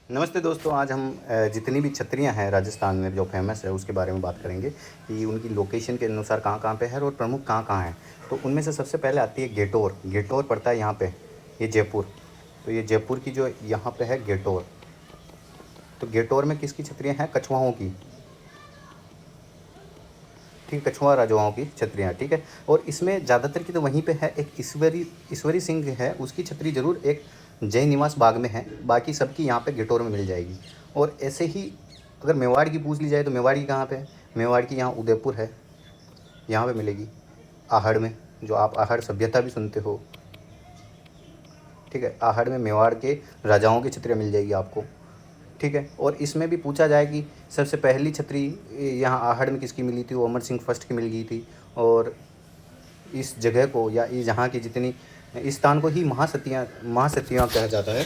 नमस्ते दोस्तों, आज हम जितनी भी छतरियाँ हैं राजस्थान में जो फ़ेमस है उसके बारे में बात करेंगे कि उनकी लोकेशन के अनुसार कहाँ-कहाँ पे है और प्रमुख कहाँ-कहाँ हैं। तो उनमें से सबसे पहले आती है गेटौर। गेटौर पड़ता है यहाँ पे, ये जयपुर। तो ये जयपुर की जो यहाँ पे है गेटौर। तो गेटौर में किसकी छतरियाँ हैं? कछुआओं की। ठीक है, कछुआ राजाओं की छतरियाँ, ठीक है। और इसमें ज़्यादातर की तो वहीं पे है, एक ईश्वरी ईश्वरी सिंह है, उसकी छतरी ज़रूर एक जय निवास बाग में है, बाकी सबकी यहाँ पे गेटौर में मिल जाएगी। और ऐसे ही अगर मेवाड़ की पूछ ली जाए तो मेवाड़ की कहाँ पे है? मेवाड़ की यहाँ उदयपुर है, यहाँ पे मिलेगी। आहड़ में, जो आप आहड़ सभ्यता भी सुनते हो, ठीक है, आहड़ में मेवाड़ के राजाओं की छतरियाँ मिल जाएगी आपको, ठीक है। और इसमें भी पूछा जाए कि सबसे पहली छतरी यहाँ आहड़ में किसकी मिली थी? वो अमर सिंह फर्स्ट की मिल गई थी। और इस जगह को या इस यहाँ की जितनी इस स्थान को ही महासतियाँ कहा जाता है,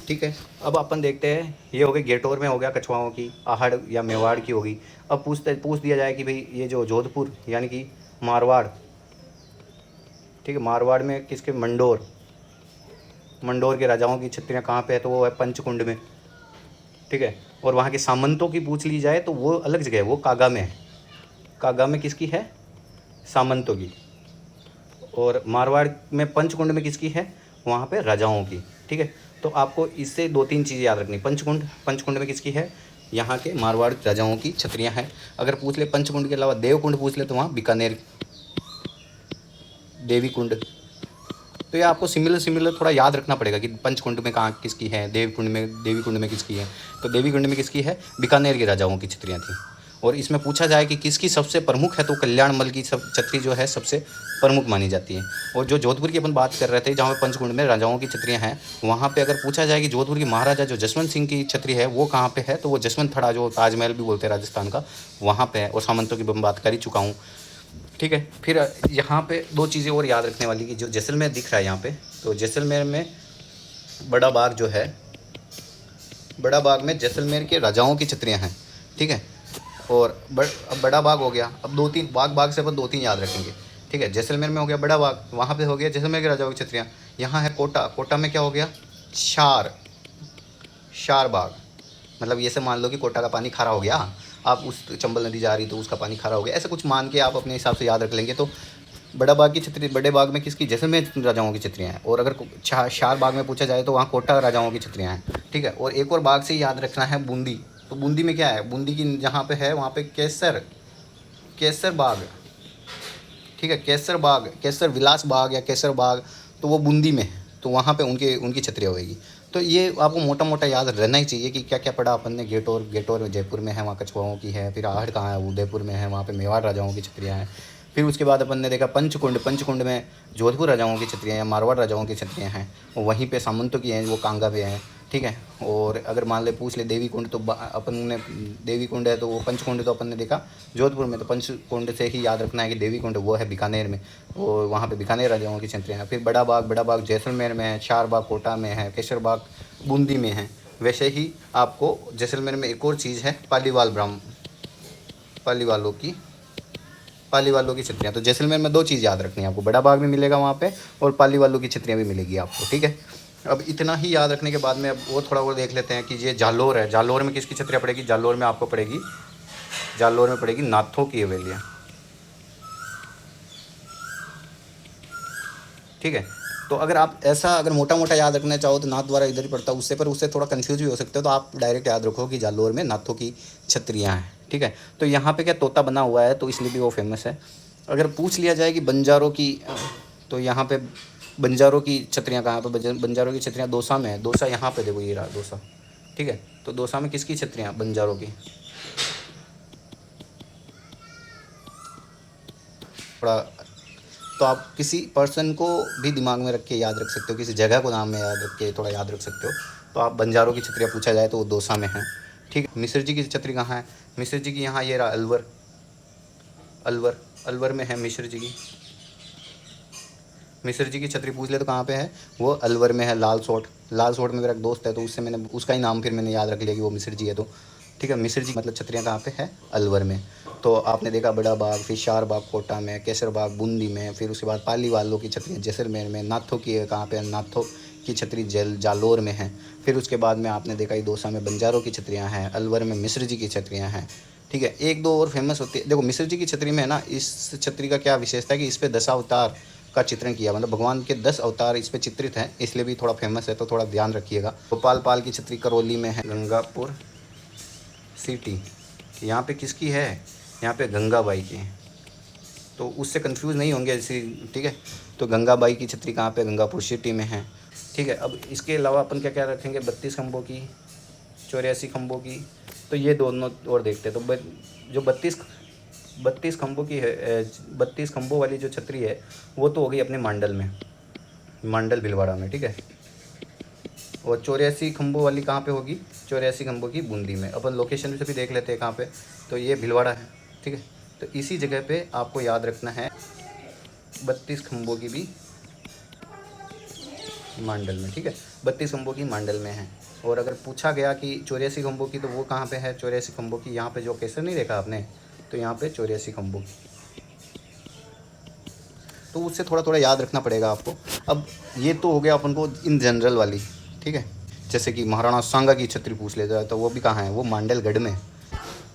ठीक है। अब अपन देखते हैं, ये हो गई गेटौर में, हो गया कछुआओं की, आहड़ या मेवाड़ की होगी। अब पूछ दिया जाए कि भाई ये जो जोधपुर यानी कि मारवाड़, ठीक है, मारवाड़ में किसके? मंडोर। मंडोर के राजाओं की छतरियाँ कहाँ पे है? तो वो है पंचकुंड में, ठीक है। और वहाँ के सामंतों की पूछ ली जाए तो वो अलग जगह है, वो कागा में है। कागा में किसकी है? सामंतों की। और मारवाड़ में पंचकुंड में किसकी है? वहाँ पे राजाओं की, ठीक है। तो आपको इससे दो तीन चीज़ें याद रखनी। पंचकुंड में किसकी है? यहाँ के मारवाड़ राजाओं की छतरियाँ हैं। अगर पूछ ले पंचकुंड के अलावा देवकुंड पूछ ले तो वहाँ बीकानेर देवी कुंड। तो ये आपको सिमिलर थोड़ा याद रखना पड़ेगा कि पंचकुंड में कहाँ किसकी है, देवी कुंड में किसकी है। तो देवी कुंड में किसकी है? बीकानेर के राजाओं की छतरियाँ थी। और इसमें पूछा जाए कि किसकी सबसे प्रमुख है, तो कल्याणमल की सब छतरी जो है सबसे प्रमुख मानी जाती है। और जो जोधपुर की अपन बात कर रहे थे, जहाँ पे पंचकुंड में राजाओं की छतरियाँ हैं, वहाँ पे अगर पूछा जाए कि जोधपुर की महाराजा जो जसवंत सिंह की छतरी है वो कहाँ पे है, तो वो जसवंत थड़ा, जो ताजमहल भी बोलते हैं राजस्थान का, वहाँ पे है। और सामंतों की मैं बात कर ही चुका हूँ, ठीक है। फिर यहाँ पे दो चीज़ें और याद रखने वाली कि जो जैसलमेर दिख रहा है यहाँ पे, तो जैसलमेर में बड़ा बाग जो है, बड़ा बाग में जैसलमेर के राजाओं की छतरियाँ हैं, ठीक है। और अब बड़ा बाग हो गया, अब दो तीन बाग से अपन दो तीन याद रखेंगे, ठीक है। जैसलमेर में हो गया बड़ा बाग, वहाँ पे हो गया जैसलमेर के राजाओं की छतरियाँ। यहाँ है कोटा में क्या हो गया? शार बाग। मतलब ये से मान लो कि कोटा का पानी खारा हो गया, आप उस चंबल नदी जा रही तो उसका पानी खारा हो गया, ऐसा कुछ मान के आप अपने हिसाब से याद रख लेंगे। तो बड़ा बाग की छतरी, बड़े बाग में किसकी? जैसलमेर राजाओं की छतरियाँ हैं। और अगर शार बाग में पूछा जाए तो वहाँ कोटा राजाओं की छतरियाँ हैं, ठीक है। और एक और बाग से याद रखना है बूंदी। तो बूंदी में क्या है? बूंदी की जहाँ पे है वहाँ पे केसर बाग, ठीक है। केसर विलास बाग या केसर बाग, तो वो बूंदी में है। तो वहाँ पे उनकी छतरियाँ होएगी। तो ये आपको मोटा मोटा याद रहना ही चाहिए कि क्या क्या पढ़ा अपन ने। गेटौर जयपुर में है, वहाँ कछुआओं की है। फिर आहड़ कहाँ है? उदयपुर में है, वहाँ पे मेवाड़ राजाओं की छतरियाँ हैं। फिर उसके बाद अपन ने देखा पंचकुंड में जोधपुर राजाओं की छतरियाँ हैं, मारवाड़ राजाओं की छतरियाँ हैं। वहीं पे सामंतों की हैं, वो कांगा पे हैं, ठीक है। और अगर मान ले पूछ ले देवी कुंड, तो अपन ने देवी कुंड है तो वो पंचकुंड तो अपन ने देखा जोधपुर में, तो पंचकुंड से ही याद रखना है कि देवी कुंड वो है बीकानेर में, और वहाँ पे बीकानेर राजाओं की छतरियाँ हैं। फिर बड़ा बाग जैसलमेर में है, शार बाग कोटा में है, केसर बाग बूंदी में है। वैसे ही आपको जैसलमेर में एक और चीज़ है, पाली वालों की छतरियाँ। तो जैसलमेर में दो चीज़ याद रखनी है आपको, बड़ा बाग भी मिलेगा वहाँ पे और पाली वालों की छतरियाँ भी मिलेगी आपको, ठीक है। अब इतना ही याद रखने के बाद में अब वो थोड़ा और देख लेते हैं कि ये जालोर है। जालोर में किसकी छतरियाँ पड़ेगी? जालोर में आपको पड़ेगी, जालोर में पड़ेगी नाथों की हवेलियाँ, ठीक है। तो अगर आप ऐसा अगर मोटा मोटा याद रखना चाहो तो नाथ द्वारा इधर ही पड़ता है, उससे थोड़ा कंफ्यूज भी हो सकते हो। तो आप डायरेक्ट याद रखो कि जालोर में नाथों की छतरियाँ हैं, ठीक है। तो यहाँ पे क्या तोता बना हुआ है, तो इसलिए भी वो फेमस है। अगर पूछ लिया जाए कि बंजारों की, तो यहाँ पे बंजारों की छतरियाँ कहाँ पे? बंजारों की छतरियाँ दौसा में है। दौसा यहाँ पे देखो, ये रहा दौसा, ठीक है। तो दौसा में किसकी छतरियाँ? बंजारों की। थोड़ा तो आप किसी पर्सन को भी दिमाग में रख के याद रख सकते हो, किसी जगह को नाम में याद रख के थोड़ा याद रख सकते हो। तो आप बंजारों की छतरियाँ पूछा जाए तो वो दौसा में है, ठीक है। मिश्र जी की छतरी कहाँ है? मिश्र जी की यहाँ ये रहा अलवर में है मिश्र जी की। मिश्र जी की छतरी पूछ ले तो कहाँ पे है? वो अलवर में है। लाल सोट में मेरा एक दोस्त है, तो उससे मैंने उसका ही नाम फिर मैंने याद रख लिया कि वो मिश्र जी है। तो ठीक है, मिश्र जी मतलब छतरियाँ कहाँ पे है? अलवर में। तो आपने देखा बड़ा बाग, फिर शार बाग कोटा में, केसर बाग बूंदी में, फिर उसके बाद पाली वालों की छतरियाँ जैसलमेर में, नाथों की कहाँ पे? नाथों की छतरी जालोर में है। फिर उसके बाद में आपने देखा दौसा में बंजारों की छतरियाँ हैं, अलवर में मिश्र जी की छतरियाँ हैं। ठीक है, एक दो और फेमस होती है। देखो मिश्र जी की छतरी में है ना, इस छतरी का क्या विशेषता है कि इस पर 10 अवतार का चित्रण किया, मतलब भगवान के 10 अवतार इस पर चित्रित हैं, इसलिए भी थोड़ा फेमस है, तो थोड़ा ध्यान रखिएगा। गोपाल पाल की छतरी करौली में है। गंगापुर सिटी यहाँ पे किसकी है? यहाँ पे गंगाबाई की है, तो उससे कंफ्यूज नहीं होंगे इसी। ठीक है, तो गंगाबाई की छतरी कहाँ पे? गंगापुर सिटी में है। ठीक है, अब इसके अलावा अपन क्या क्या रखेंगे? 32 खंभों की, 84 खंभों की, तो ये दोनों और देखते हैं। तो जो 32 खंभों की है, 32 खंभों वाली जो छतरी है वो तो हो गई अपने मांडल में, मांडल भीलवाड़ा में। ठीक है, और 84 खंभों वाली कहाँ पे होगी? 84 खंभों की बूंदी में। अपन लोकेशन से भी देख लेते हैं कहाँ पे, तो ये भीलवाड़ा है। ठीक है, तो इसी जगह पे आपको याद रखना है 32 खंभों की भी मांडल में। ठीक है, 32 खंभों की मांडल में है। और अगर पूछा गया कि 84 खंभों की, तो वो कहाँ पे है? 84 खंभों की यहाँ पे जो केसर नहीं देखा आपने, तो यहाँ पे 84 खंभों की, तो उससे थोड़ा थोड़ा याद रखना पड़ेगा आपको। अब ये तो हो गया अपन को इन जनरल वाली। ठीक है, जैसे कि महाराणा सांगा की छतरी पूछ लेता है, तो वो भी कहाँ है? वो मांडलगढ़ में,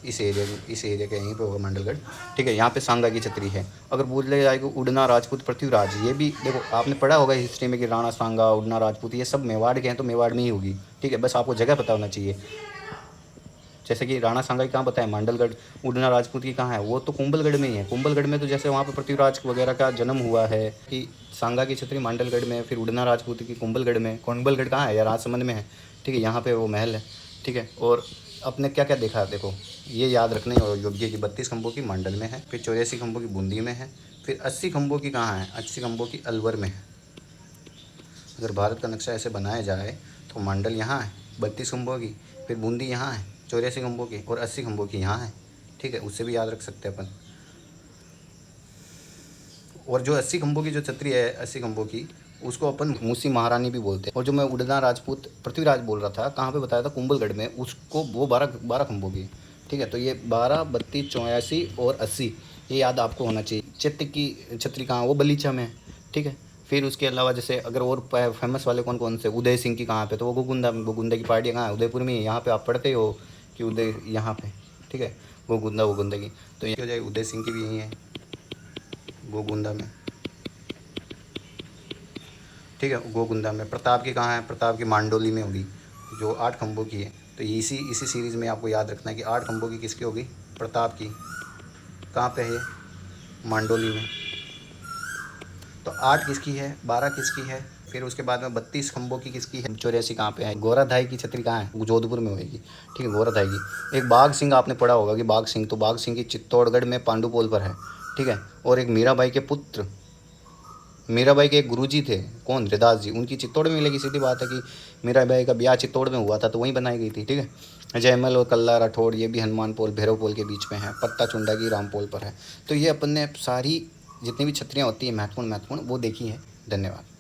इस एरिया के यहीं पे होगा मांडलगढ़। ठीक है, यहाँ पे सांगा की छतरी है। अगर पूछ ले जाएगा उड़ना राजपूत पृथ्वीराज, ये भी देखो आपने पढ़ा होगा हिस्ट्री में कि राणा सांगा, उड़ना राजपूत, ये सब मेवाड़ के हैं, तो मेवाड़ में ही होगी। ठीक है, बस आपको जगह पता होना चाहिए। जैसे कि राणा सांगा की कहाँ पता है? मांडलगढ़। उड़ना राजपूत की कहाँ है? वो तो कुंभलगढ़ में ही है। कुंभलगढ़ में तो जैसे वहाँ पे पृथ्वीराज वगैरह का जन्म हुआ है, कि सांगा की छतरी मांडलगढ़ में, फिर उड़ना राजपूत की कुंभलगढ़ में। कुंभलगढ़ कहाँ है यार? राजसमंद में है। ठीक है, यहाँ पे वो महल है। ठीक है, और अपने क्या क्या देखा? देखो ये याद रखने योग्य कि 32 खंभों की मांडल में है, फिर 84 खंभों की बूंदी में है, फिर 80 खंभों की कहाँ है? 80 खंभों की अलवर में है। अगर भारत का नक्शा ऐसे बनाया जाए तो मांडल यहाँ है 32 खंभों की, फिर बूंदी यहाँ है 84 खंभों की, और 80 खंभों की यहाँ है। ठीक है, उससे भी याद रख सकते हैं अपन। और जो 80 खंभों की जो छतरी है, 80 खंभों की, उसको अपन मूसी महारानी भी बोलते हैं। और जो मैं उड़ना राजपूत पृथ्वीराज बोल रहा था, कहाँ पे बताया था? कुंभलगढ़ में, उसको वो 12 खंभों की। ठीक है, तो ये 12, 32, 84 और 80, ये याद आपको होना चाहिए। चित्त की छतरी कहाँ? वो बलीचा में है। ठीक है, फिर उसके अलावा जैसे अगर और फेमस वाले कौन कौन से? उदय सिंह की कहाँ पे? तो वो गोगुंदा में। गोगुंदा की पहाड़ियाँ कहाँ है? उदयपुर में ही। यहाँ पे आप पढ़ते हो कि उदय यहाँ पे। ठीक है, गोगुंदा की, तो ये हो जाए। उदय सिंह की भी यहीं है, गोगुंदा में। ठीक है, गोगुंदा में। प्रताप की कहाँ है? प्रताप की मांडोली में होगी, जो 8 खंभों की है। तो इसी सीरीज़ में आपको याद रखना है कि 8 खंभों की किसकी होगी? प्रताप की। कहाँ पे है? मांडोली में। तो 8 किसकी है? 12 किसकी है? फिर उसके बाद में 32 खंभों की किसकी है? 84 कहाँ पे है? गोराधाई की छतरी कहाँ है? जोधपुर में होगी। ठीक है, गोराधाई की। एक बाघ सिंह आपने पढ़ा होगा कि बाघ सिंह, तो बाघ सिंह की चित्तौड़गढ़ में पांडुपोल पर है। ठीक है, और एक मीराबाई के पुत्र, मीराबाई के एक गुरुजी थे, कौन? हृदास जी, उनकी चित्तौड़ में मिलेगी। सीधी बात है कि मीराबाई का ब्याह चित्तौड़ में हुआ था, तो वहीं बनाई गई थी। ठीक है, जयमल और कल्ला राठौड़, ये भी हनुमान पोल, भैरव पोल के बीच में है। पत्ता चुंडा की रामपोल पर है। तो ये अपन ने सारी जितनी भी छतरियाँ होती हैं महत्वपूर्ण वो देखी हैं। धन्यवाद।